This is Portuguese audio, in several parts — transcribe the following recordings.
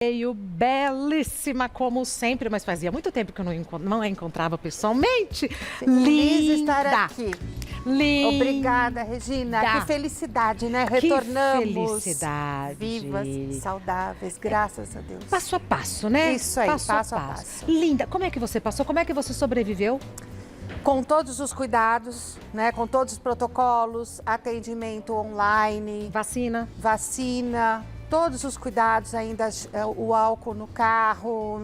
Veio belíssima como sempre, mas fazia muito tempo que eu não a encontrava pessoalmente. Feliz de estar Linda! aqui. Linda! Obrigada, Regina. Que felicidade, né? Retornamos. Que felicidade! Vivas, saudáveis, graças a Deus. Passo a passo, né? Isso aí, passo a passo. Linda, como é que você passou? Como é que você sobreviveu? Com todos os cuidados, né? Com todos os protocolos, atendimento online, Vacina? todos os cuidados ainda, o álcool no carro,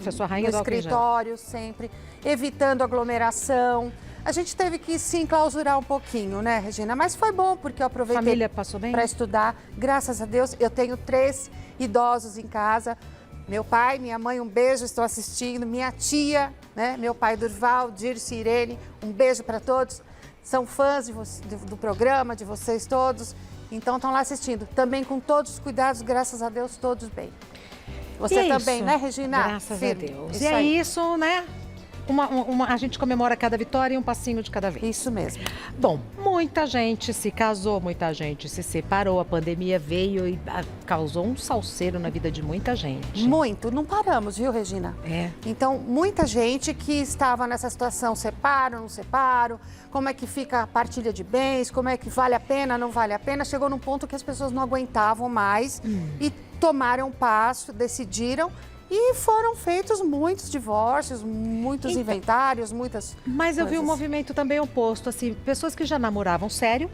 Foi sua rainha no do álcool em gel. escritório sempre, evitando aglomeração. A gente teve que se enclausurar um pouquinho, né, Regina? Mas foi bom, porque eu aproveitei Família passou bem? para estudar. Graças a Deus, eu tenho 3 idosos em casa. Meu pai, minha mãe, um beijo, estou assistindo. Minha tia, né? Meu pai Durval, Dirce, Irene, um beijo para todos. São fãs do programa, de vocês todos. Então estão lá assistindo. Também com todos os cuidados, graças a Deus, todos bem. Você também, né, Regina? Graças a Deus. Isso E é aí. isso, né? A gente comemora cada vitória e um passinho de cada vez. Isso mesmo. Bom, muita gente se casou, muita gente se separou, a pandemia veio e causou um salseiro na vida de muita gente. Muito, não paramos, viu, Regina? É. Então, muita gente que estava nessa situação, separo, não separo, como é que fica a partilha de bens, como é que vale a pena, não vale a pena, chegou num ponto que as pessoas não aguentavam mais e tomaram um passo, decidiram. E foram feitos muitos divórcios, muitos inventários, muitas Mas eu vi um coisas. movimento também oposto, assim, pessoas que já namoravam sério.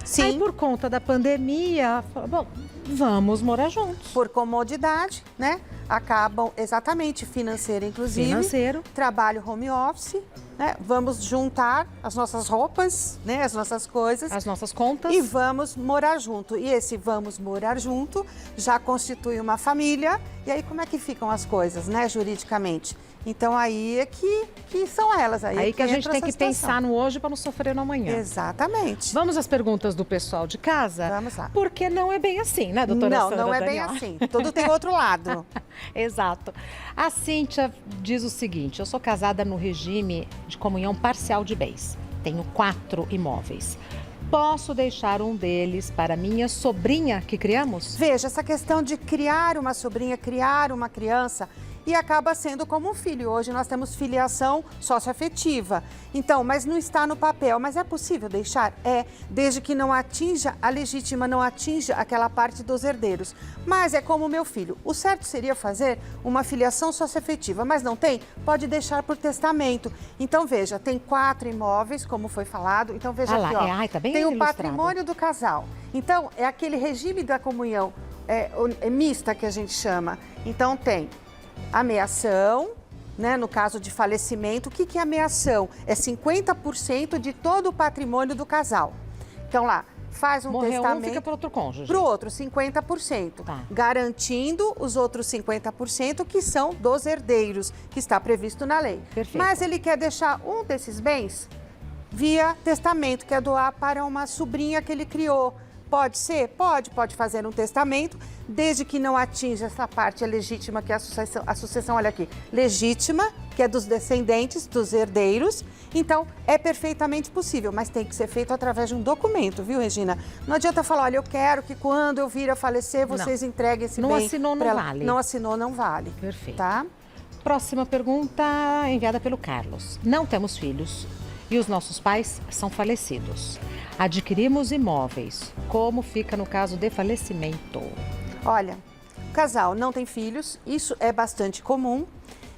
Sim, Aí por conta da pandemia, bom, vamos morar juntos. por comodidade, né? Acabam exatamente financeira, inclusive. Financeiro. Trabalho home office, né? Vamos juntar as nossas roupas, né? As nossas coisas. As nossas contas. E vamos morar junto. E esse vamos morar junto já constitui uma família. E aí como é que ficam as coisas, né, juridicamente? Então aí é que são elas. Aí que a gente entra tem essa que situação. pensar no hoje para não sofrer no amanhã. Exatamente. Vamos às perguntas do pessoal de casa? Vamos lá. Porque não é bem assim, né, doutora Não, Sandra não é bem Daniel? assim. Tudo tem outro lado. Exato. A Cíntia diz o seguinte: eu sou casada no regime de comunhão parcial de bens. Tenho 4 imóveis. Posso deixar um deles para minha sobrinha que criamos? Veja, essa questão de criar uma sobrinha, criar uma criança, e acaba sendo como um filho. Hoje nós temos filiação socioafetiva. Então, mas não está no papel. Mas é possível deixar? É, desde que não atinja a legítima, não atinja aquela parte dos herdeiros. Mas é como o meu filho. O certo seria fazer uma filiação socioafetiva, mas não tem? Pode deixar por testamento. Então, veja, tem 4 imóveis, como foi falado. Então, veja aqui, ó. Tá bem tem o ilustrado. patrimônio do casal. Então, é aquele regime da comunhão mista que a gente chama. Então, tem ameação, né, no caso de falecimento. O que é ameação? É 50% de todo o patrimônio do casal. Então lá, faz um Morreu testamento. fica para outro cônjuge. Para o outro, 50%. Tá. Garantindo os outros 50% que são dos herdeiros, que está previsto na lei. Perfeito. Mas ele quer deixar um desses bens via testamento, quer doar para uma sobrinha que ele criou. Pode ser? Pode fazer um testamento, desde que não atinja essa parte legítima, que é a sucessão, olha aqui, legítima, que é dos descendentes, dos herdeiros. Então, é perfeitamente possível, mas tem que ser feito através de um documento, viu, Regina? Não adianta falar, olha, eu quero que quando eu vir a falecer, vocês entreguem esse bem. Não assinou, não vale. Não assinou, não vale. Perfeito. Tá? Próxima pergunta enviada pelo Carlos. Não temos filhos e os nossos pais são falecidos. Adquirimos imóveis. Como fica no caso de falecimento? Olha, o casal não tem filhos, isso é bastante comum.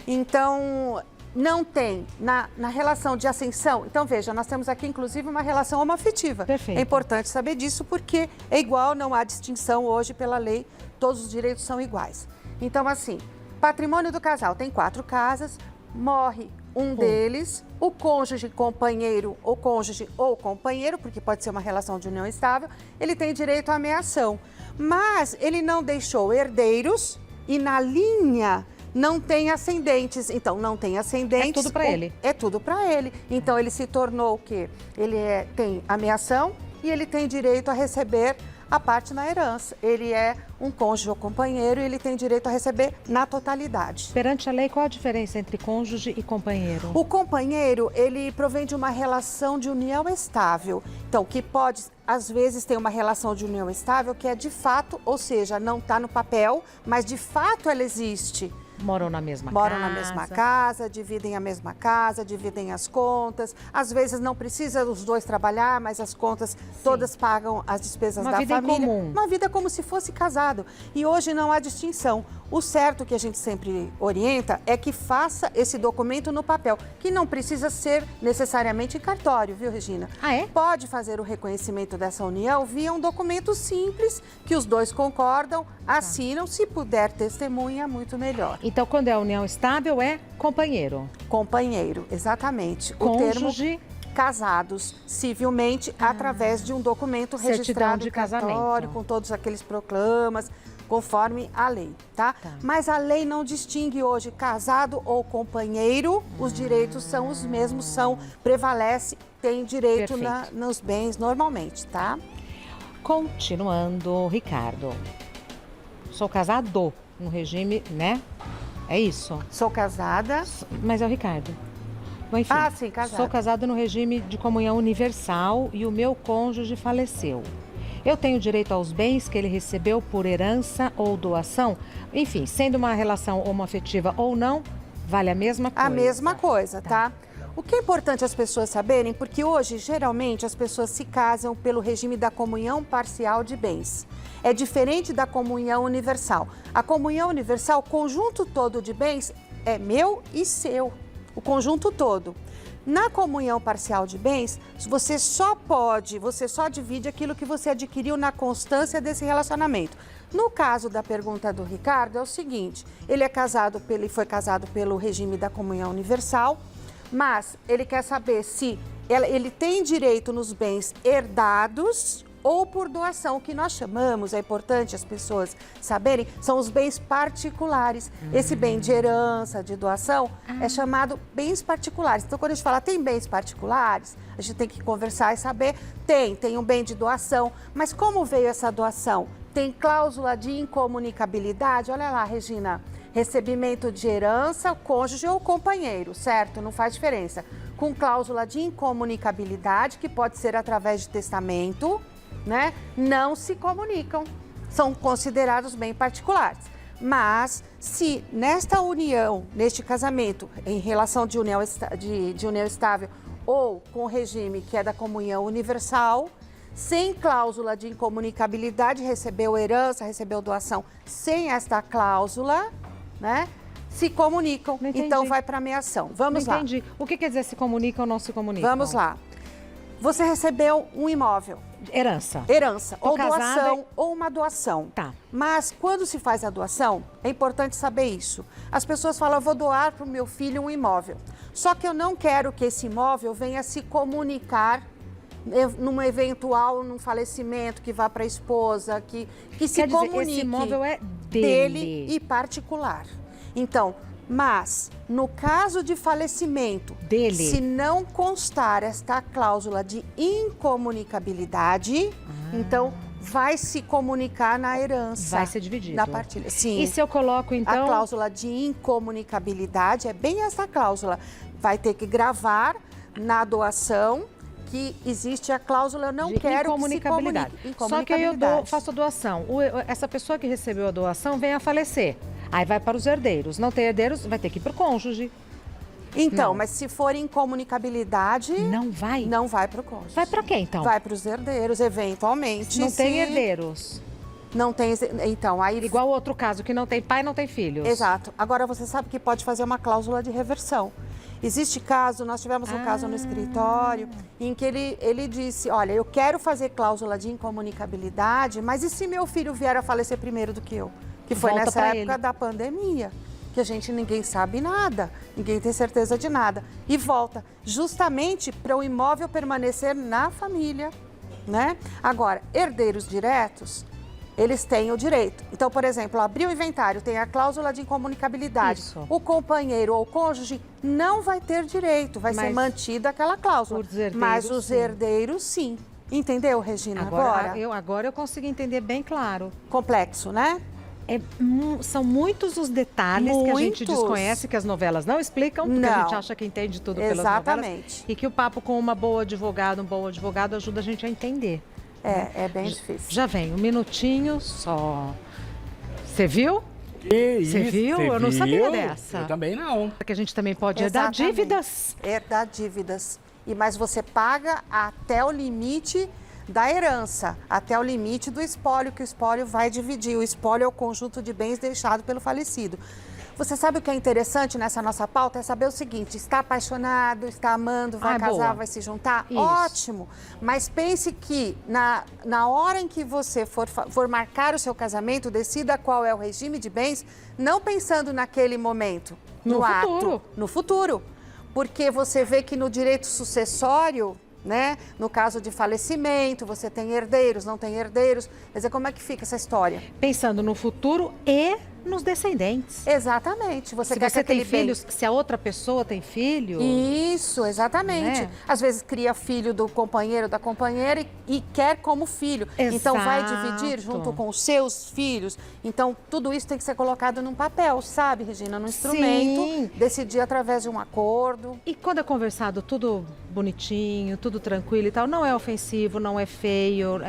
Então, não tem na relação de ascensão. Então, veja, nós temos aqui, inclusive, uma relação homoafetiva. Perfeito. É importante saber disso, porque é igual, não há distinção hoje pela lei, todos os direitos são iguais. Então, assim, patrimônio do casal, tem 4 casas, morre um deles, o cônjuge, companheiro, ou cônjuge ou companheiro, porque pode ser uma relação de união estável, ele tem direito à ameação. Mas ele não deixou herdeiros e na linha não tem ascendentes. Então, não tem ascendentes. É tudo para ele. É tudo para ele. Então, ele se tornou o quê? Ele tem ameação e ele tem direito a receber a parte na herança. Ele é um cônjuge ou companheiro e ele tem direito a receber na totalidade. Perante a lei, qual a diferença entre cônjuge e companheiro? O companheiro, ele provém de uma relação de união estável. Então, que pode às vezes tem uma relação de união estável que é de fato, ou seja, não está no papel, mas de fato ela existe. Moram na mesma Moram casa. na mesma casa, dividem a mesma casa, dividem as contas. Às vezes não precisa os dois trabalhar, mas as contas todas pagam as despesas Uma da vida em família. comum. Uma vida como se fosse casado. E hoje não há distinção. O certo que a gente sempre orienta é que faça esse documento no papel, que não precisa ser necessariamente em cartório, viu, Regina? Ah, é? Pode fazer o reconhecimento dessa união via um documento simples, que os dois concordam, assinam, se puder testemunha, muito melhor. Então, quando é a união estável, é companheiro. Companheiro, exatamente. O termo Cônjuge. casados civilmente através de um documento Certidão registrado de em cartório, casamento. com todos aqueles proclamas, conforme a lei, tá? Mas a lei não distingue hoje casado ou companheiro, os direitos são os mesmos, prevalece, tem direito Perfeito. nos bens normalmente, tá? Continuando, Ricardo. Sou casado no regime, né? É isso. Sou casada. Mas é o Ricardo. Bom, enfim, Ah, sim, casado. sou casado no regime de comunhão universal e o meu cônjuge faleceu. Eu tenho direito aos bens que ele recebeu por herança ou doação? Enfim, sendo uma relação homoafetiva ou não, vale a mesma coisa. A mesma coisa, tá? O que é importante as pessoas saberem, porque hoje, geralmente, as pessoas se casam pelo regime da comunhão parcial de bens. É diferente da comunhão universal. A comunhão universal, o conjunto todo de bens, é meu e seu. O conjunto todo. Na comunhão parcial de bens, você só divide aquilo que você adquiriu na constância desse relacionamento. No caso da pergunta do Ricardo, é o seguinte, ele foi casado pelo regime da comunhão universal, mas ele quer saber se ele tem direito nos bens herdados ou por doação, o que nós chamamos, é importante as pessoas saberem, são os bens particulares. Esse bem de herança, de doação, é chamado bens particulares. Então, quando a gente fala tem bens particulares, a gente tem que conversar e saber, tem um bem de doação, mas como veio essa doação? Tem cláusula de incomunicabilidade? Olha lá, Regina, recebimento de herança, cônjuge ou companheiro, certo? Não faz diferença. Com cláusula de incomunicabilidade, que pode ser através de testamento, né? Não se comunicam, são considerados bem particulares. Mas, se nesta união, neste casamento, em relação de união estável ou com o regime que é da comunhão universal, sem cláusula de incomunicabilidade, recebeu herança, recebeu doação, sem esta cláusula, né? Se comunicam, então vai para a meação. Vamos lá. Entendi. O que quer dizer se comunicam ou não se comunicam? Vamos lá. Você recebeu um imóvel. Herança. Ou casada doação, ou uma doação. Tá. Mas quando se faz a doação, é importante saber isso. As pessoas falam, eu vou doar para o meu filho um imóvel. Só que eu não quero que esse imóvel venha se comunicar num falecimento, que vá para a esposa, que se comunique. Esse imóvel é dele e particular. Então, mas no caso de falecimento dele, se não constar esta cláusula de incomunicabilidade, então vai se comunicar na herança. Vai ser dividido. Na partilha. Sim. E se eu coloco, então... A cláusula de incomunicabilidade é bem essa cláusula. Vai ter que gravar na doação que existe a cláusula, eu não quero que se comunique. Só que aí eu faço a doação. Essa pessoa que recebeu a doação vem a falecer. Aí vai para os herdeiros. Não tem herdeiros, vai ter que ir para o cônjuge. Então, mas se for incomunicabilidade... Não vai? Não vai para o cônjuge. Vai para quem, então? Vai para os herdeiros, eventualmente. Não tem herdeiros. Não tem... Então, aí... Igual o outro caso, que não tem pai, não tem filhos. Exato. Agora, você sabe que pode fazer uma cláusula de reversão. Existe caso, nós tivemos um caso no escritório, em que ele disse, olha, eu quero fazer cláusula de incomunicabilidade, mas e se meu filho vier a falecer primeiro do que eu? Que foi nessa época da pandemia, que ninguém sabe nada, ninguém tem certeza de nada. E volta, justamente para o imóvel permanecer na família, né? Agora, herdeiros diretos, eles têm o direito. Então, por exemplo, abriu o inventário, tem a cláusula de incomunicabilidade. Isso. O companheiro ou o cônjuge não vai ter direito, vai ser mantida aquela cláusula. Mas os herdeiros, sim. Entendeu, Regina? Agora eu consigo entender bem claro. Complexo, né? São muitos os detalhes que a gente desconhece, que as novelas não explicam, porque a gente acha que entende tudo pelas novelas. E que o papo com uma boa advogada, um bom advogado ajuda a gente a entender. É bem difícil. Já vem um minutinho só. Você viu? Você viu? Eu não sabia dessa. Eu também não. Que a gente também pode herdar dívidas. Herdar dívidas. Mas você paga até o limite da herança, até o limite do espólio, que o espólio vai dividir. O espólio é o conjunto de bens deixado pelo falecido. Você sabe o que é interessante nessa nossa pauta? É saber o seguinte: está apaixonado, está amando, vai casar, boa. vai se juntar? Isso. Ótimo! Mas pense que na hora em que você for marcar o seu casamento, decida qual é o regime de bens, não pensando naquele momento, no futuro. ato, no futuro. Porque você vê que no direito sucessório, né, no caso de falecimento, você tem herdeiros, não tem herdeiros. Quer dizer, como é que fica essa história? Pensando no futuro e nos descendentes. Exatamente. Se você tem filhos, se a outra pessoa tem filho... Isso, exatamente. Né? Às vezes cria filho do companheiro, da companheira e quer como filho. Exato. Então vai dividir junto com os seus filhos. Então tudo isso tem que ser colocado num papel, sabe, Regina? Num instrumento, Sim. decidir através de um acordo. E quando é conversado tudo bonitinho, tudo tranquilo e tal, não é ofensivo, não é feio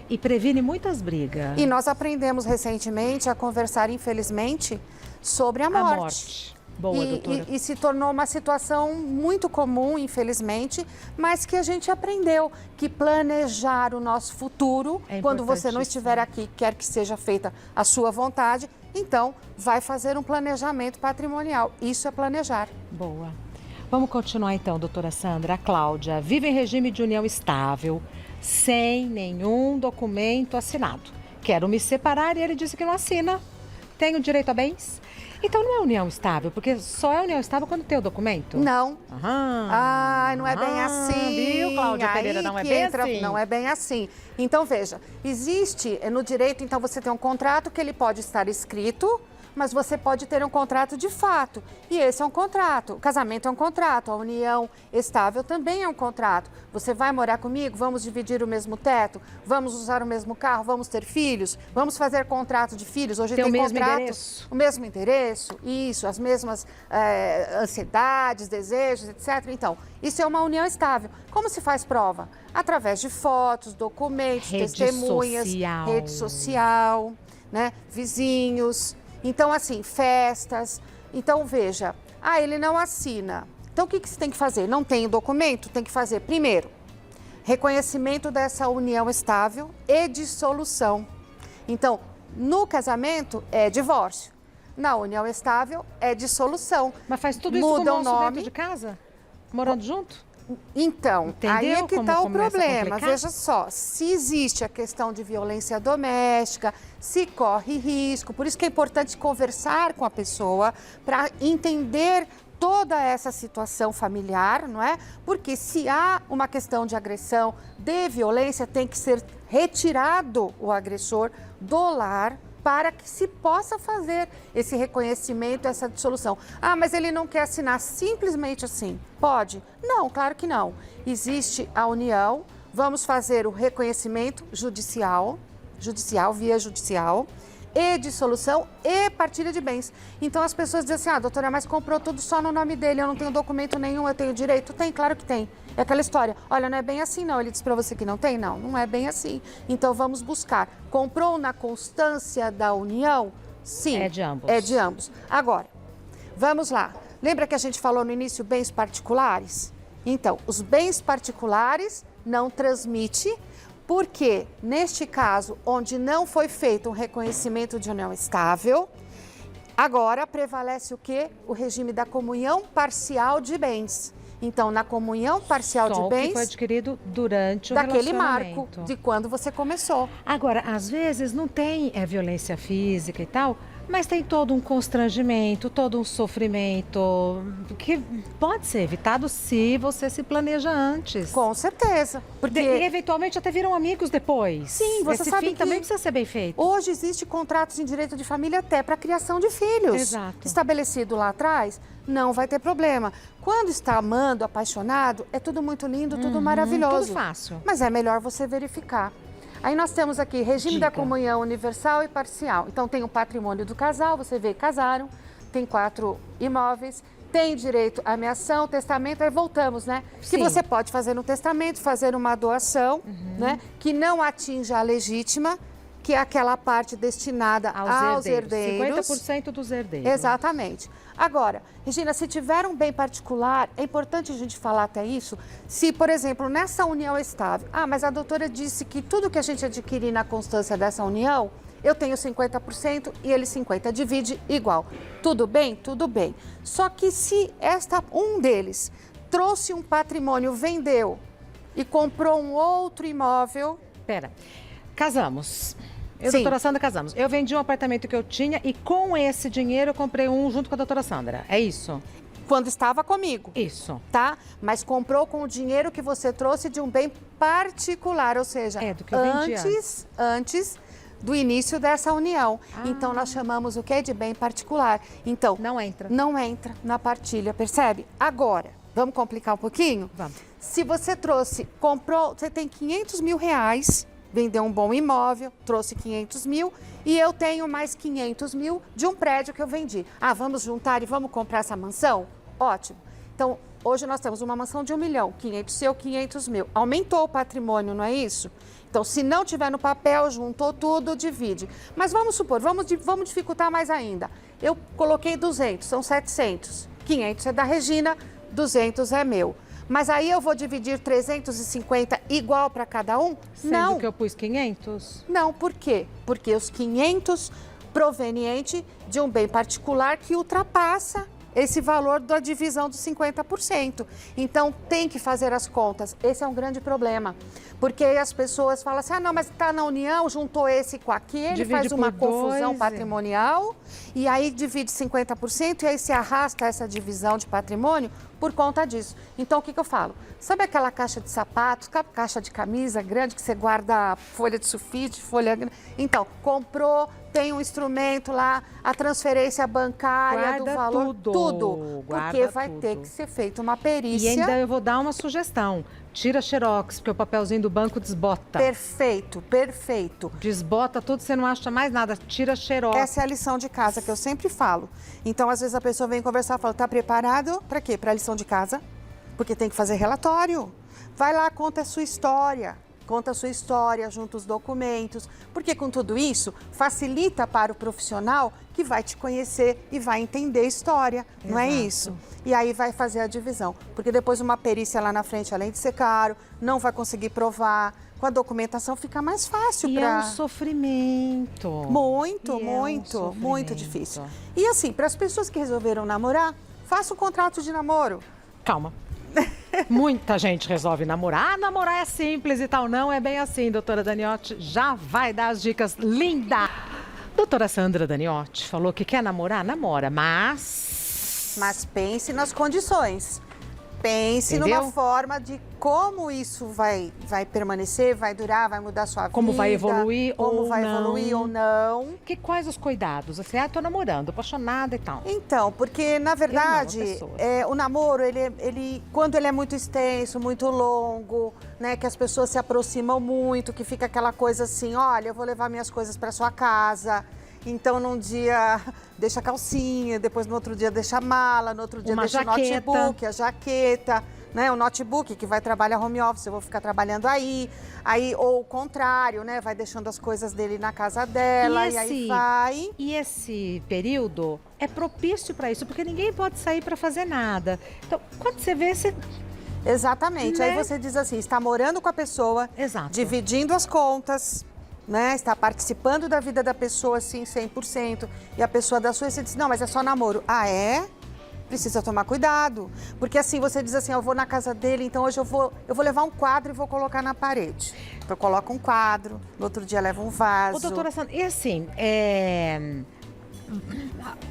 e previne muitas brigas. E nós aprendemos recentemente a conversar, infelizmente, sobre a morte. Boa, doutora. E se tornou uma situação muito comum, infelizmente, mas que a gente aprendeu que planejar o nosso futuro, quando você não estiver aqui, quer que seja feita a sua vontade, então vai fazer um planejamento patrimonial. Isso é planejar. Boa. Vamos continuar então, doutora Sandra. A Cláudia vive em regime de união estável, sem nenhum documento assinado. Quero me separar e ele disse que não assina. Tenho direito a bens? Então não é união estável, porque só é união estável quando tem o documento? Não. Aham. Não é bem assim. Viu, Cláudia Pereira? Não é bem assim. Não é bem assim. Então, veja, existe no direito, então você tem um contrato que ele pode estar escrito, mas você pode ter um contrato de fato. E esse é um contrato. O casamento é um contrato, a união estável também é um contrato. Você vai morar comigo? Vamos dividir o mesmo teto? Vamos usar o mesmo carro? Vamos ter filhos? Vamos fazer contrato de filhos? Hoje tem o mesmo contrato, endereço? o mesmo endereço, isso, as mesmas ansiedades, desejos, etc. Então, isso é uma união estável. Como se faz prova? Através de fotos, documentos, testemunhas, rede social, né? Vizinhos. Então, assim, festas. Então, veja, ele não assina. Então, o que você tem que fazer? Não tem o documento? Tem que fazer, primeiro, reconhecimento dessa união estável e dissolução. Então, no casamento é divórcio. Na união estável é dissolução. Mas faz tudo isso Muda com o o moço nome. dentro de casa? Morando junto? Então, entendeu aí é que como está o começa a problema. complicar? Veja só, se existe a questão de violência doméstica, se corre risco, por isso que é importante conversar com a pessoa para entender toda essa situação familiar, não é? Porque se há uma questão de agressão, de violência, tem que ser retirado o agressor do lar para que se possa fazer esse reconhecimento, essa dissolução. Mas ele não quer assinar simplesmente assim. Pode? Não, claro que não. Existe a união, vamos fazer o reconhecimento judicial, via judicial, e dissolução e partilha de bens. Então as pessoas dizem assim, doutora, mas comprou tudo só no nome dele, eu não tenho documento nenhum, eu tenho direito? Tem, claro que tem. É aquela história, olha, não é bem assim não, ele disse para você que não tem? Não, não é bem assim. Então vamos buscar. Comprou na constância da união? Sim. É de ambos. É de ambos. Agora, vamos lá. Lembra que a gente falou no início bens particulares? Então, os bens particulares não transmite, porque neste caso, onde não foi feito um reconhecimento de união estável, agora prevalece o quê? O regime da comunhão parcial de bens. Então, na comunhão parcial de bens, que foi adquirido durante o daquele relacionamento. marco de quando você começou. Agora, às vezes não tem violência física e tal, mas tem todo um constrangimento, todo um sofrimento que pode ser evitado se você se planeja antes. Com certeza. Porque E eventualmente até viram amigos depois. Sim, você Esse sabe fim que também precisa ser bem feito. hoje existe contratos em direito de família até para criação de filhos. Exato. Estabelecido lá atrás, não vai ter problema. Quando está amando, apaixonado, é tudo muito lindo, tudo maravilhoso. Tudo fácil. Mas é melhor você verificar. Aí nós temos aqui regime da comunhão universal e parcial. Então tem o patrimônio do casal, você vê, casaram, tem 4 imóveis tem direito à ameação, testamento, aí voltamos, né? Sim. Que você pode fazer no testamento, fazer uma doação, né? Que não atinja a legítima, que é aquela parte destinada aos herdeiros. 50% dos herdeiros. Exatamente. Agora, Regina, se tiver um bem particular, é importante a gente falar até isso, se, por exemplo, nessa união estável, mas a doutora disse que tudo que a gente adquirir na constância dessa união, eu tenho 50% e ele 50%, divide igual. Tudo bem? Tudo bem. Só que se um deles trouxe um patrimônio, vendeu e comprou um outro imóvel... Pera, casamos. Eu, Sim. doutora Sandra, casamos. Eu vendi um apartamento que eu tinha e com esse dinheiro eu comprei um junto com a doutora Sandra. É isso? Quando estava comigo. Isso. Tá? Mas comprou com o dinheiro que você trouxe de um bem particular, ou seja, do que eu vendi antes do início dessa união. Então, nós chamamos o quê? De bem particular. Então, Não entra. não entra na partilha, percebe? Agora, vamos complicar um pouquinho? Vamos. Se você comprou, você tem 500 mil reais, vendeu um bom imóvel, trouxe 500 mil e eu tenho mais 500 mil de um prédio que eu vendi. Vamos juntar e vamos comprar essa mansão? Ótimo. Então, hoje nós temos uma mansão de 1 milhão, 500 seu, 500 mil. Aumentou o patrimônio, não é isso? Então, se não tiver no papel, juntou tudo, divide. Mas vamos supor, vamos dificultar mais ainda. Eu coloquei 200, são 700. 500 é da Regina, 200 é meu. Mas aí eu vou dividir 350 igual para cada um? Sendo que eu pus 500? Não, por quê? Porque os 500 proveniente de um bem particular que ultrapassa esse valor da divisão dos 50%. Então, tem que fazer as contas. Esse é um grande problema. Porque aí as pessoas falam assim, não, mas está na união, juntou esse com aquele, Divide faz uma por confusão dois, patrimonial, e aí divide 50%, e aí se arrasta essa divisão de patrimônio por conta disso. Então, o que eu falo? Sabe aquela caixa de sapatos, caixa de camisa grande que você guarda folha de sulfite, Então, comprou, tem um instrumento lá, a transferência bancária Guarda do valor, tudo. porque Guarda vai tudo. ter que ser feita uma perícia. E ainda eu vou dar uma sugestão. Tira xerox, porque o papelzinho do banco desbota. Perfeito, perfeito. Desbota tudo, você não acha mais nada. Tira xerox. Essa é a lição de casa que eu sempre falo. Então, às vezes a pessoa vem conversar e fala, tá preparado para quê? Para a lição de casa? Porque tem que fazer relatório. Vai lá, conta a sua história. Conta a sua história, junta os documentos, porque com tudo isso facilita para o profissional que vai te conhecer e vai entender a história, não é Exato. isso? E aí vai fazer a divisão, porque depois uma perícia lá na frente, além de ser caro, não vai conseguir provar, com a documentação fica mais fácil E para... é um sofrimento. Muito, E muito, é um muito sofrimento. difícil. E assim, para as pessoas que resolveram namorar, faça um contrato de namoro. Calma. Muita gente resolve namorar. Namorar é simples e tal. Não é bem assim. Doutora Daniotti já vai dar as dicas linda. Doutora Sandra Daniotti falou que quer namorar, namora, mas pense nas condições. Pense Entendeu? numa forma de como isso vai permanecer, vai durar, vai mudar a sua vida. Como vai evoluir como ou vai não. evoluir ou não. quais os cuidados? Assim, tô namorando, apaixonada e tal. Então, porque na verdade, Eu não, a pessoa. o namoro, ele, quando ele é muito extenso, muito longo, né, que as pessoas se aproximam muito, que fica aquela coisa assim, olha, eu vou levar minhas coisas para sua casa. Então, num dia deixa a calcinha, depois no outro dia deixa a mala, no outro dia Uma deixa jaqueta. o notebook, a jaqueta, né? O notebook que vai trabalhar home office, eu vou ficar trabalhando aí, ou o contrário, né? Vai deixando as coisas dele na casa dela e aí vai. E esse período é propício para isso, porque ninguém pode sair para fazer nada. Então, quando você vê, você... Exatamente. Né? Aí você diz assim, está morando com a pessoa, Exato. dividindo as contas, né? Está participando da vida da pessoa, assim, 100%. E a pessoa da sua, você diz, não, mas é só namoro. Ah, é? Precisa tomar cuidado. Porque assim, você diz assim, eu vou na casa dele, então hoje eu vou levar um quadro e vou colocar na parede. Então, eu coloco um quadro, no outro dia leva um vaso. Ô, doutora Sandra, e assim,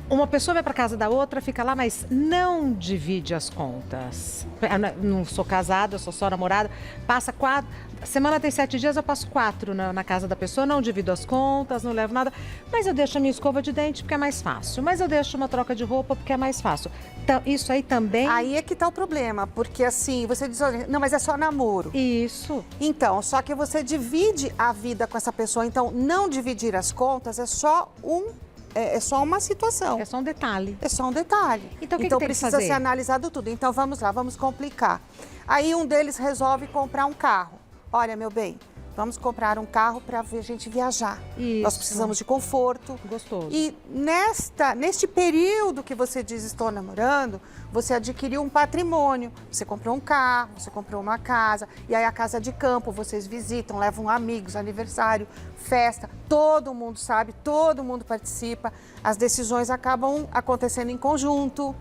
uma pessoa vai para casa da outra, fica lá, mas não divide as contas. Eu não sou casada, eu sou só namorada. Passa 4... Semana tem 7 dias, eu passo 4 na casa da pessoa, não divido as contas, não levo nada. Mas eu deixo a minha escova de dente porque é mais fácil. Mas eu deixo uma troca de roupa porque é mais fácil. Então, isso aí também... Aí é que tá o problema, porque assim, você diz, olha, não, mas é só namoro. Isso. Então, só que você divide a vida com essa pessoa, então não dividir as contas é só um é só uma situação. É só um detalhe. É só um detalhe. Então, o que tem que precisa fazer? ser analisado tudo. Então, vamos lá, vamos complicar. Aí, um deles resolve comprar um carro. Olha, meu bem, vamos comprar um carro para a gente viajar. Isso. Nós precisamos de conforto. Gostoso. E neste período que você diz estou namorando, você adquiriu um patrimônio. Você comprou um carro, você comprou uma casa, e aí a casa de campo, vocês visitam, levam amigos, aniversário, festa, todo mundo sabe, todo mundo participa, as decisões acabam acontecendo em conjunto.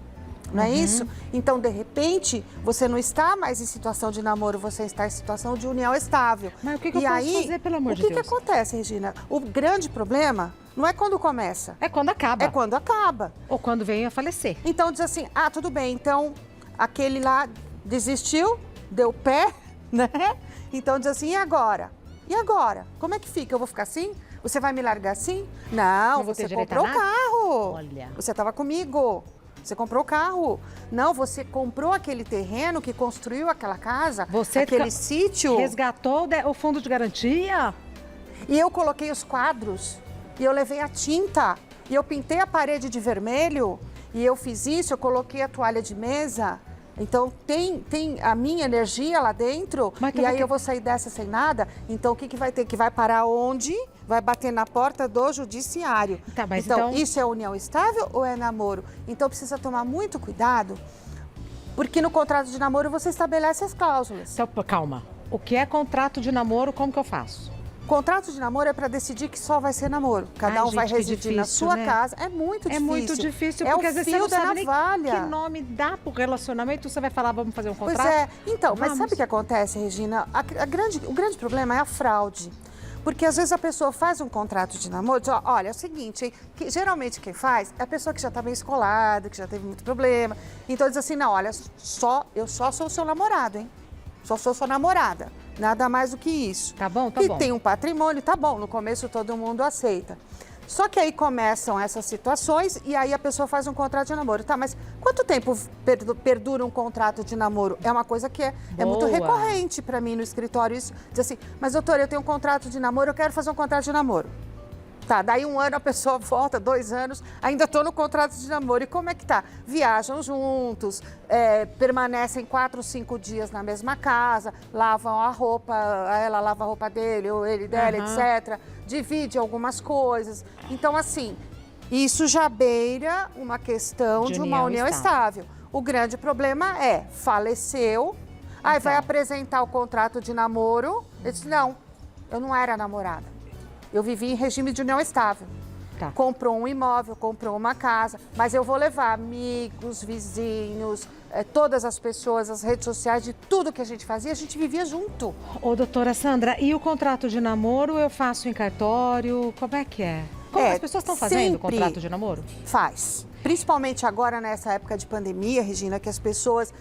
Não é isso? Então, de repente, você não está mais em situação de namoro, você está em situação de união estável. Mas o que eu posso fazer, pelo amor de Deus? O que acontece, Regina? O grande problema não é quando começa. É quando acaba. É quando acaba. Ou quando vem a falecer. Então, diz assim, tudo bem, então, aquele lá desistiu, deu pé, né? Então, diz assim, e agora? E agora? Como é que fica? Eu vou ficar assim? Você vai me largar assim? Não, vou ter você direito a comprou o nada? carro. Olha. Você estava comigo. Você comprou o carro. Não, você comprou aquele terreno que construiu aquela casa, Você aquele sítio. Resgatou o fundo de garantia? E eu coloquei os quadros, e eu levei a tinta, e eu pintei a parede de vermelho, e eu fiz isso, eu coloquei a toalha de mesa. Então, tem a minha energia lá dentro, e aí eu vou sair dessa sem nada. Então, o que vai ter? Que vai parar onde? Vai bater na porta do judiciário. Tá, mas então, isso é união estável ou é namoro? Então, precisa tomar muito cuidado, porque no contrato de namoro você estabelece as cláusulas. Então, calma. O que é contrato de namoro, como que eu faço? Contrato de namoro é para decidir que só vai ser namoro. Cada um vai residir na sua casa. É muito difícil. É muito difícil, é porque o às vezes fio você não da sabe nem navalha. que nome dá pro relacionamento. Você vai falar, vamos fazer um contrato? Pois é. Então, mas Vamos. sabe o que acontece, Regina? O grande problema é a fraude. Porque às vezes a pessoa faz um contrato de namoro, diz, olha, é o seguinte, hein, que geralmente quem faz é a pessoa que já está bem escolada, que já teve muito problema. Então diz assim, não, olha, eu só sou o seu namorado, hein? Só sou sua namorada, nada mais do que isso. Tá bom, tá bom. E tem um patrimônio, tá bom, no começo todo mundo aceita. Só que aí começam essas situações e aí a pessoa faz um contrato de namoro. Tá, mas quanto tempo perdura um contrato de namoro? É uma coisa que é muito recorrente para mim no escritório. Isso, diz assim, mas doutora, eu tenho um contrato de namoro, eu quero fazer um contrato de namoro. Tá, daí 1 ano a pessoa volta, 2 anos, ainda estou no contrato de namoro. E como é que tá? Viajam juntos, permanecem 4, 5 dias na mesma casa, lavam a roupa, ela lava a roupa dele, ou ele dela, etc. Divide algumas coisas. Então, assim, isso já beira uma questão de uma união estável. O grande problema é, faleceu, aí vai apresentar o contrato de namoro, ele diz, não, eu não era namorada. Eu vivi em regime de união estável. Tá. Comprou um imóvel, comprou uma casa, mas eu vou levar amigos, vizinhos, todas as pessoas, as redes sociais, de tudo que a gente fazia, a gente vivia junto. Ô, doutora Sandra, e o contrato de namoro eu faço em cartório? Como é que é? Como as pessoas estão fazendo contrato de namoro? Faz. Principalmente agora, nessa época de pandemia, Regina, que as pessoas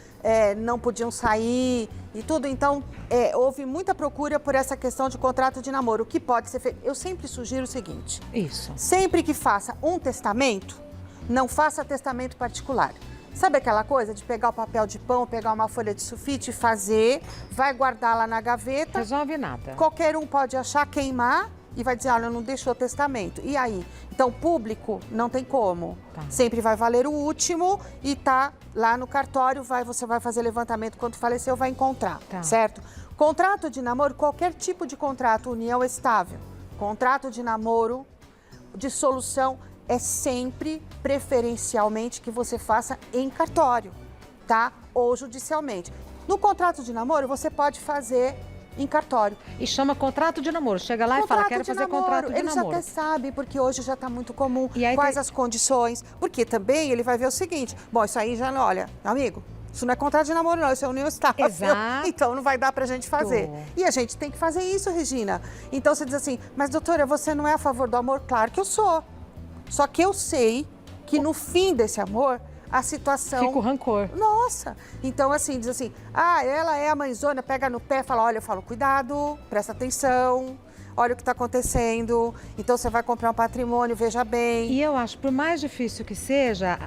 não podiam sair e tudo. Então, houve muita procura por essa questão de contrato de namoro. O que pode ser feito? Eu sempre sugiro o seguinte. Isso. Sempre que faça um testamento, não faça testamento particular. Sabe aquela coisa de pegar o papel de pão, pegar uma folha de sulfite e fazer, vai guardar lá na gaveta. Resolve nada. Qualquer um pode achar, queimar e vai dizer, olha, não deixou testamento. E aí? Então, público, não tem como. Tá. Sempre vai valer o último e tá lá no cartório, você vai fazer levantamento quando faleceu, vai encontrar, certo? Contrato de namoro, qualquer tipo de contrato, união estável. Contrato de namoro, dissolução, é sempre, preferencialmente, que você faça em cartório, tá? Ou judicialmente. No contrato de namoro, você pode fazer em cartório. E chama contrato de namoro. Chega lá e fala, quero fazer contrato de namoro. Ele já até sabe, porque hoje já está muito comum. E aí quais as condições. Porque também ele vai ver o seguinte, bom, isso aí já, olha, amigo, isso não é contrato de namoro não, isso é união estável. Exato. Então não vai dar pra gente fazer. E a gente tem que fazer isso, Regina. Então você diz assim, mas doutora, você não é a favor do amor? Claro que eu sou. Só que eu sei que no fim desse amor, a situação... Fica o rancor. Nossa! Então, assim, diz assim, ela é a mãezona, pega no pé, fala, olha, eu falo, cuidado, presta atenção, olha o que está acontecendo, então você vai comprar um patrimônio, veja bem. E eu acho, por mais difícil que seja,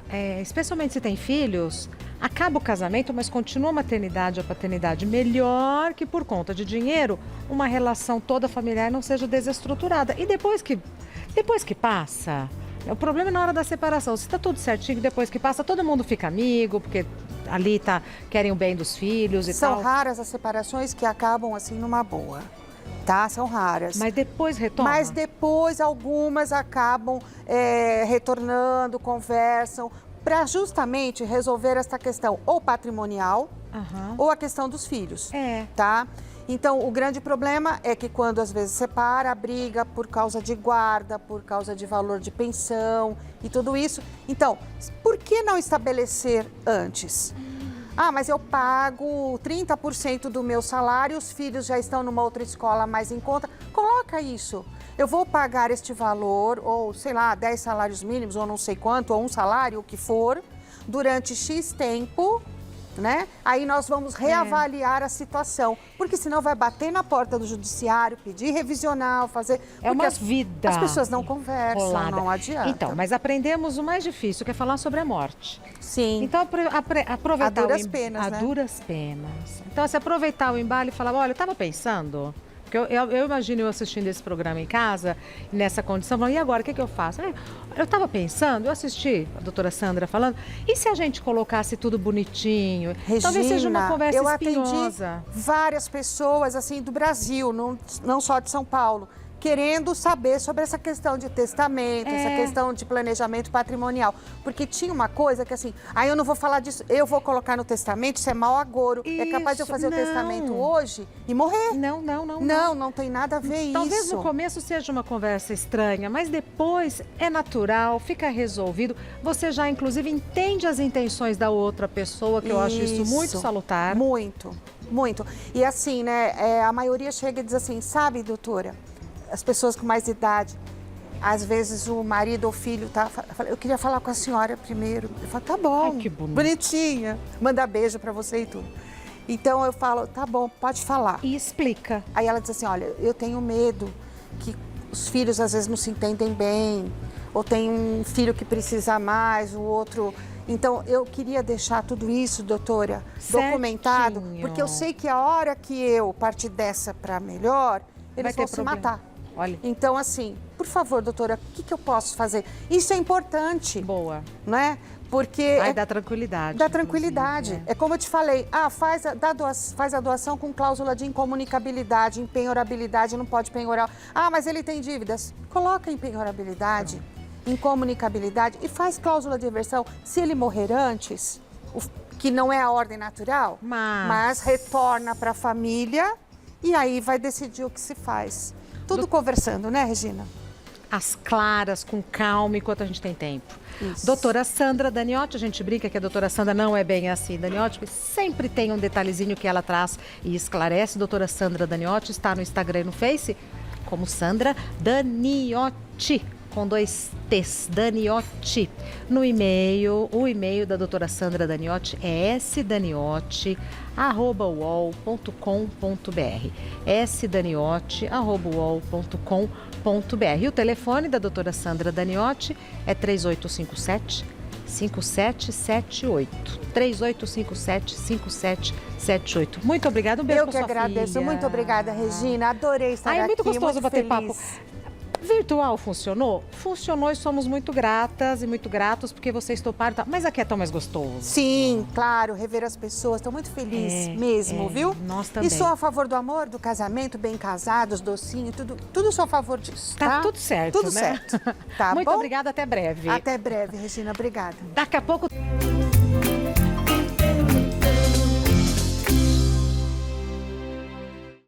especialmente se tem filhos, acaba o casamento, mas continua a maternidade ou a paternidade. Melhor que por conta de dinheiro, uma relação toda familiar não seja desestruturada. E depois que passa... O problema é na hora da separação. Se tá tudo certinho, depois que passa, todo mundo fica amigo, porque ali querem o bem dos filhos e tal. São raras as separações que acabam assim numa boa, tá? São raras. Mas depois retoma? Mas depois algumas acabam retornando, conversam, para justamente resolver essa questão ou patrimonial ou a questão dos filhos, tá? Então, o grande problema é que quando às vezes separa, briga por causa de guarda, por causa de valor de pensão e tudo isso. Então, por que não estabelecer antes? Ah, mas eu pago 30% do meu salário, os filhos já estão numa outra escola mais em conta. Coloca isso. Eu vou pagar este valor, ou sei lá, 10 salários mínimos, ou não sei quanto, ou um salário, o que for, durante X tempo, né? Aí nós vamos reavaliar a situação, porque senão vai bater na porta do judiciário, pedir revisional, fazer... É uma vida. As pessoas não conversam, rolada. não adianta. Então, mas aprendemos o mais difícil, que é falar sobre a morte. Sim. Então, aproveitar... A duras penas, né? A duras penas. Então, se aproveitar o embalo e falar, olha, eu estava pensando... Porque eu imagino eu assistindo esse programa em casa, nessa condição, falando, e agora, o que eu faço? Eu estava pensando, eu assisti a doutora Sandra falando, e se a gente colocasse tudo bonitinho? Regina, talvez seja uma conversa eu espinhosa. Atendi várias pessoas assim do Brasil, não só de São Paulo, querendo saber sobre essa questão de testamento, essa questão de planejamento patrimonial. Porque tinha uma coisa que assim, eu não vou falar disso, eu vou colocar no testamento, isso é mau agouro. É capaz de eu fazer o testamento hoje e morrer. Não tem nada a ver isso. Talvez no começo seja uma conversa estranha, mas depois é natural, fica resolvido. Você já, inclusive, entende as intenções da outra pessoa, que eu acho isso muito salutar. Muito. E assim, né, a maioria chega e diz assim, sabe, doutora, as pessoas com mais idade, às vezes o marido ou filho tá, eu queria falar com a senhora primeiro. Eu falo, tá bom, ai, que bonito. Bonitinha, manda beijo pra você e tudo. Então eu falo, tá bom, pode falar. E explica. Aí ela diz assim, olha, eu tenho medo que os filhos às vezes não se entendem bem, ou tem um filho que precisa mais, o outro... Então, eu queria deixar tudo isso, doutora, documentado, porque eu sei que a hora que eu partir dessa para melhor, eles vão se matar. Olha. Então, assim, por favor, doutora, o que eu posso fazer? Isso é importante. Boa. Não é? Porque... dá tranquilidade. Dá tranquilidade. É como eu te falei, faz a doação com cláusula de incomunicabilidade, empenhorabilidade, não pode penhorar. Mas ele tem dívidas. Coloca empenhorabilidade, incomunicabilidade e faz cláusula de reversão. Se ele morrer antes, que não é a ordem natural, mas retorna para a família e aí vai decidir o que se faz. Tudo conversando, né, Regina? Às claras, com calma, enquanto a gente tem tempo. Isso. Doutora Sandra Daniotti, a gente brinca que a doutora Sandra não é bem assim, Daniotti, porque sempre tem um detalhezinho que ela traz e esclarece. Doutora Sandra Daniotti está no Instagram e no Face como Sandra Daniotti, com 2 T's, Daniotti. No e-mail, o e-mail da doutora Sandra Daniotti é sdaniotti@uol.com.br, sdaniotti@uol.com.br. E o telefone da doutora Sandra Daniotti é 3857-5778. 3857-5778. Muito obrigada, um beijo pra sua filha. Eu que agradeço, muito obrigada, Regina. Adorei estar aqui. É muito gostoso bater feliz. papo. Virtual funcionou? Funcionou e somos muito gratas e muito gratos porque vocês toparam. Mas aqui é tão mais gostoso. Sim, claro, rever as pessoas. Estou muito feliz mesmo, viu? Nós também. E sou a favor do amor, do casamento, bem casados, docinho, tudo sou a favor disso, tá? Tá tudo certo, Tudo né? certo. Tá muito bom? obrigada, até breve. Até breve, Regina, obrigada. Daqui a pouco...